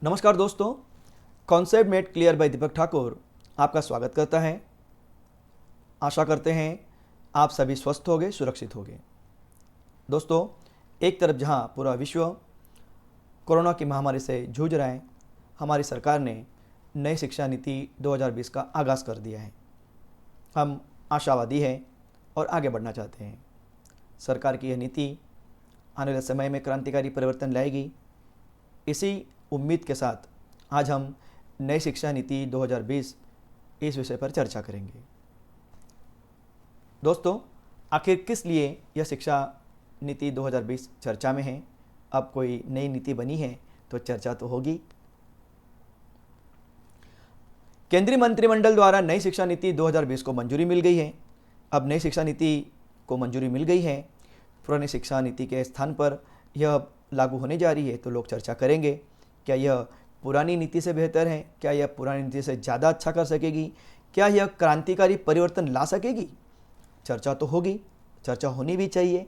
नमस्कार दोस्तों, concept made clear by दीपक ठाकुर आपका स्वागत करता है। आशा करते हैं आप सभी स्वस्थ होंगे, सुरक्षित होंगे। दोस्तों, एक तरफ जहां पूरा विश्व कोरोना की महामारी से जूझ रहा है, हमारी सरकार ने नई शिक्षा नीति 2020 का आगाज़ कर दिया है। हम आशावादी हैं और आगे बढ़ना चाहते हैं। सरकार की यह नीति आने वाले समय में क्रांतिकारी परिवर्तन लाएगी। इसी उम्मीद के साथ आज हम नई शिक्षा नीति 2020 इस विषय पर चर्चा करेंगे। दोस्तों, आखिर किस लिए यह शिक्षा नीति 2020 चर्चा में है? अब कोई नई नीति बनी है तो चर्चा तो होगी। केंद्रीय मंत्रिमंडल द्वारा नई शिक्षा नीति 2020 को मंजूरी मिल गई है। अब नई शिक्षा नीति को मंजूरी मिल गई है, पुरानी शिक्षा नीति के स्थान पर यह लागू होने जा रही है, तो लोग चर्चा करेंगे क्या यह पुरानी नीति से बेहतर है, क्या यह पुरानी नीति से ज़्यादा अच्छा कर सकेगी, क्या यह क्रांतिकारी परिवर्तन ला सकेगी। चर्चा तो होगी, चर्चा होनी भी चाहिए।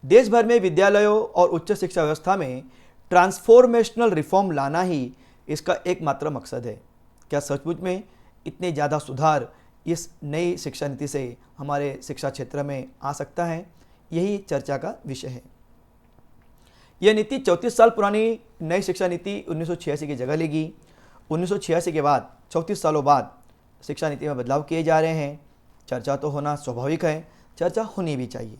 देश भर में विद्यालयों और उच्च शिक्षा व्यवस्था में ट्रांसफॉर्मेशनल रिफॉर्म लाना ही इसका एकमात्र मकसद है। क्या सचमुच में इतने ज़्यादा सुधार इस नई शिक्षा नीति से हमारे शिक्षा क्षेत्र में आ सकता है? यही चर्चा का विषय है। यह नीति 34 साल पुरानी नई शिक्षा नीति 1986 की जगह लेगी। 1986 के बाद 34 सालों बाद शिक्षा नीति में बदलाव किए जा रहे हैं। चर्चा तो होना स्वाभाविक है, चर्चा होनी भी चाहिए।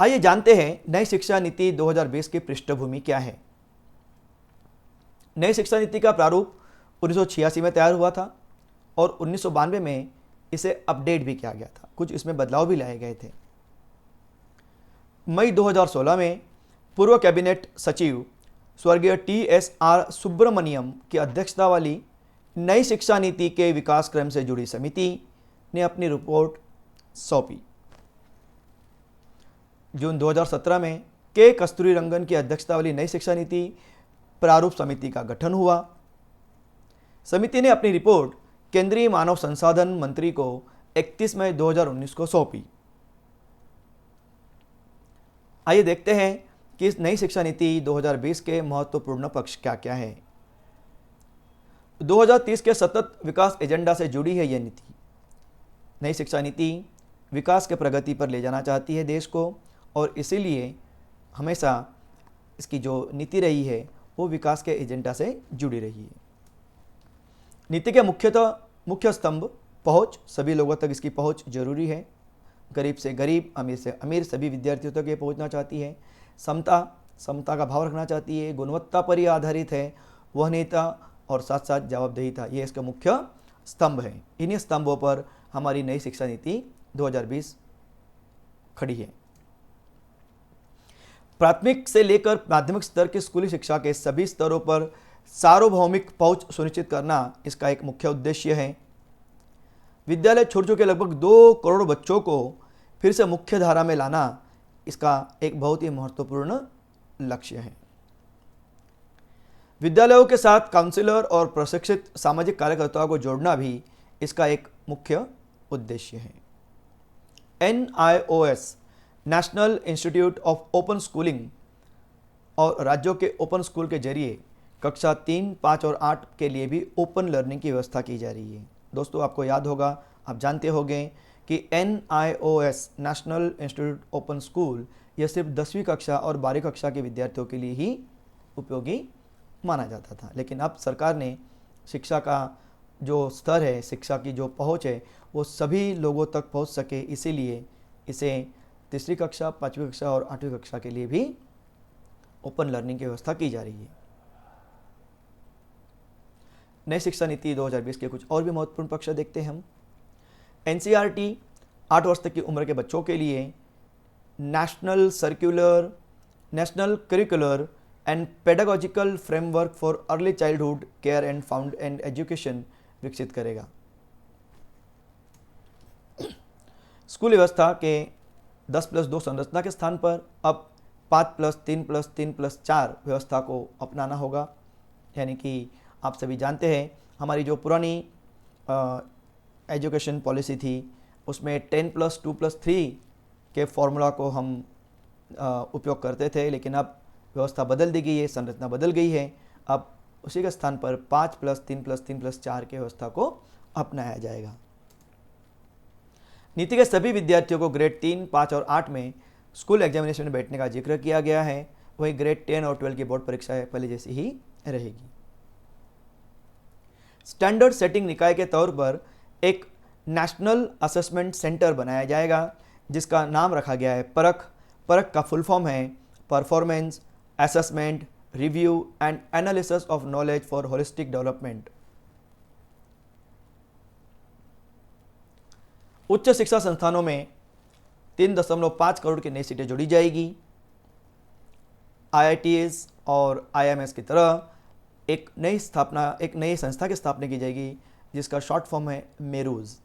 आइए जानते हैं नई शिक्षा नीति 2020 की पृष्ठभूमि क्या है। नई शिक्षा नीति का प्रारूप 1986 में तैयार हुआ था और 1992 में इसे अपडेट भी किया गया था। कुछ इसमें बदलाव भी लाए गए थे। मई 2016 में पूर्व कैबिनेट सचिव स्वर्गीय TSR सुब्रमण्यम की अध्यक्षता वाली नई शिक्षा नीति के विकास क्रम से जुड़ी समिति ने अपनी रिपोर्ट सौंपी। जून 2017 में कस्तूरीरंगन की अध्यक्षता वाली नई शिक्षा नीति प्रारूप समिति का गठन हुआ। समिति ने अपनी रिपोर्ट केंद्रीय मानव संसाधन मंत्री को 31 मई 2019 को सौंपी। आइए देखते हैं कि इस नई शिक्षा नीति 2020 के महत्वपूर्ण पक्ष क्या क्या है। 2030 के सतत विकास एजेंडा से जुड़ी है यह नीति। नई शिक्षा नीति विकास के प्रगति पर ले जाना चाहती है देश को, और इसीलिए हमेशा इसकी जो नीति रही है वो विकास के एजेंडा से जुड़ी रही है। नीति के मुख्य स्तंभ पहुंच, सभी लोगों तक इसकी पहुंच जरूरी है। गरीब से गरीब, अमीर से अमीर सभी विद्यार्थियों तक ये पहुंचना चाहती है। समता का भाव रखना चाहती है। गुणवत्ता पर ही आधारित है। वहनीयता और साथ साथ जवाबदेहीता, ये इसका मुख्य स्तंभ है। इन्हीं स्तंभों पर हमारी नई शिक्षा नीति 2020 खड़ी है। प्राथमिक से लेकर माध्यमिक स्तर की स्कूली शिक्षा के सभी स्तरों पर सार्वभौमिक पहुंच सुनिश्चित करना इसका एक मुख्य उद्देश्य है। विद्यालय छोड़ चुके लगभग 2 करोड़ बच्चों को फिर से मुख्य धारा में लाना इसका एक बहुत ही महत्वपूर्ण लक्ष्य है। विद्यालयों के साथ काउंसलर और प्रशिक्षित सामाजिक कार्यकर्ताओं को जोड़ना भी इसका एक मुख्य उद्देश्य है। NIOS national institute of open schooling और राज्यों के ओपन स्कूल के जरिए कक्षा 3, 5 और 8 के लिए भी ओपन लर्निंग की व्यवस्था की जा रही है। दोस्तों, आपको याद होगा, आप जानते होंगे कि NIOS national institute open school यह सिर्फ 10वीं कक्षा और 12वीं कक्षा के विद्यार्थियों के लिए ही उपयोगी माना जाता था, लेकिन अब सरकार ने शिक्षा का जो स्तर है, शिक्षा की जो पहुंच है, वो सभी लोगों तक पहुंच सके, इसीलिए इसे 3री कक्षा, 5वीं कक्षा और 8वीं कक्षा के लिए भी ओपन लर्निंग की व्यवस्था की जा रही है। नई शिक्षा नीति 2020 के कुछ और भी महत्वपूर्ण पक्ष देखते हैं हम। NCERT 8 वर्ष तक की उम्र के बच्चों के लिए national curricular and pedagogical framework for early childhood care and found and education विकसित करेगा। स्कूल व्यवस्था के 10+2 संरचना के स्थान पर अब 5+3+3+4 व्यवस्था को अपनाना होगा। यानी कि आप सभी जानते हैं, हमारी जो पुरानी एजुकेशन पॉलिसी थी उसमें 10+2+3 के फॉर्मूला को हम उपयोग करते थे, लेकिन अब व्यवस्था बदल दी गई है, संरचना बदल गई है। अब उसी के स्थान पर 5+3+3+4 की व्यवस्था को अपनाया जाएगा। नीति के सभी विद्यार्थियों को ग्रेड 3, 5 और 8 में स्कूल एग्जामिनेशन में बैठने का जिक्र किया गया है। वही ग्रेड 10 और 12 की बोर्ड परीक्षाएं पहले जैसी ही रहेगी। स्टैंडर्ड सेटिंग निकाय के तौर पर एक नेशनल असेसमेंट सेंटर बनाया जाएगा, जिसका नाम रखा गया है परख। परख का फुल फॉर्म है performance assessment review and analysis of knowledge for holistic development. उच्च शिक्षा संस्थानों में 3.5 करोड़ की नई सीटें जोड़ी जाएगी। IITs और IIMs की तरह एक नई संस्था की स्थापना की जाएगी, जिसका शॉर्ट फॉर्म है MERUs.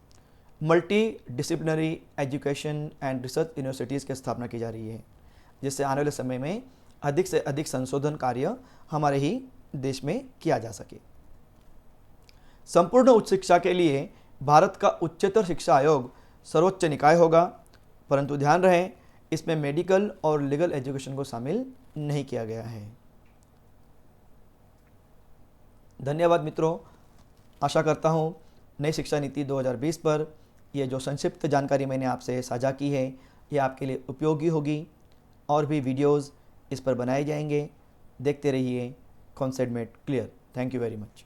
Multi disciplinary education and research universities की स्थापना की जा रही है, जिससे आने वाले समय में अधिक से अधिक संशोधन कार्य हमारे ही देश में किया जा सके। संपूर्ण उच्च शिक्षा के लिए भारत का उच्चतर शिक्षा आयोग सर्वोच्च निकाय होगा, परंतु ध्यान रहे इसमें मेडिकल और लीगल एजुकेशन को शामिल नहीं किया गया है। धन्यवाद मित्रों, आशा करता हूँ नई शिक्षा नीति 2020 पर ये जो संक्षिप्त जानकारी मैंने आपसे साझा की है, ये आपके लिए उपयोगी होगी। और भी वीडियोज़ इस पर बनाए जाएंगे। देखते रहिए concept made clear. Thank you very much.